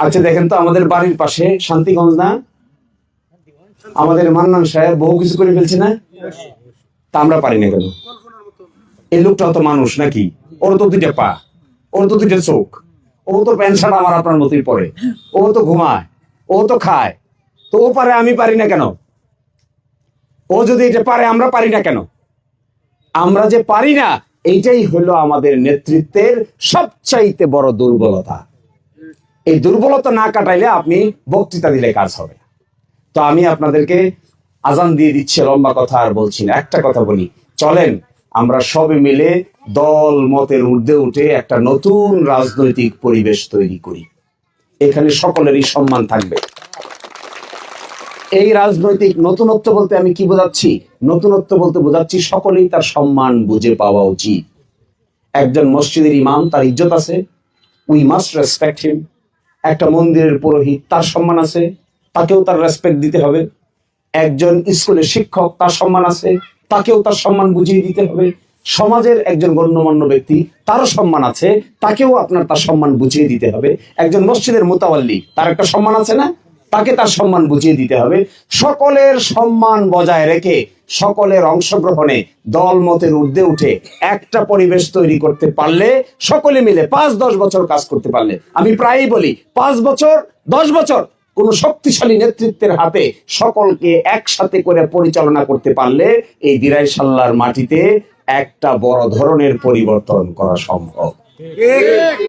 আচ্ছা দেখেন তো, আমাদের বাড়ির পাশে শান্তিগঞ্জ না, আমাদের মান্নান সাহেব বহু কিছু করে ফেলছে না, তা আমরা পারি না কেন? এই লোকটাও তো মানুষ নাকি? ওর তো দুইটা পা, ওর তো দুইটা চোখ, ও তো প্যান্ট শার্ট আমার আপনার মতোই পরে, ও তো ঘুমায়, ও তো খায়, তো ও পারে, আমি পারি না কেন? ও যদি এটা পারে, আমরা পারি না কেন? আমরা যে পারি না, এইটাই হলো আমাদের নেতৃত্বের সবচাইতে বড় দুর্বলতা। এই দুর্বলতা না কাটাইলে আপনি বক্তৃতা দিলে কাজ হবে। তো আমি আপনাদেরকে আজান দিয়ে দিচ্ছি, লম্বা কথা আর বলছি না, একটা কথা বলি, চলেন আমরা সবে মিলে দল মতের ঊর্ধ্বে উঠে একটা নতুন রাজনৈতিক পরিবেশ তৈরি করি। এখানে সকলেরই সম্মান থাকবে। এই রাজনৈতিক নতুনত্ব বলতে আমি কি বোঝাচ্ছি? নতুনত্ব বলতে বোঝাচ্ছি সকলেই তার সম্মান বুঝে পাওয়া উচিত। একজন মসজিদের ইমাম, তার ইজ্জত আছে, উই মাস্ট রেসপেক্ট হিম। একটা মন্দিরের পুরোহিত, তার সম্মান আছে, তাকেও তার রেসপেক্ট দিতে হবে। একজন স্কুলের শিক্ষক, তার সম্মান আছে, তাকেও তার সম্মান বুঝিয়ে দিতে হবে। সমাজের একজন গণ্যমান্য ব্যক্তি, তারও সম্মান আছে, তাকেও আপনার তার সম্মান বুঝিয়ে দিতে হবে। একজন মসজিদের মুতাওয়াল্লি, তার একটা সম্মান আছে না, তাকে তার সম্মান বুঝিয়ে দিতে হবে। সকলের সম্মান বজায় রেখে সকলের অংশগ্রহণে দল মতের ঊর্ধ্বে উঠে একটা পরিবেশ তৈরি করতে পারলে, সকলে মিলে 5-10 বছর কাজ করতে পারলে, আমি প্রায়ই বলি 5 বছর 10 বছর কোন শক্তিশালী নেতৃত্বের হাতে সকলকে একসাথে করে পরিচালনা করতে পারলে এই দিরাই সাল্লার মাটিতে একটা বড় ধরনের পরিবর্তন করা সম্ভব।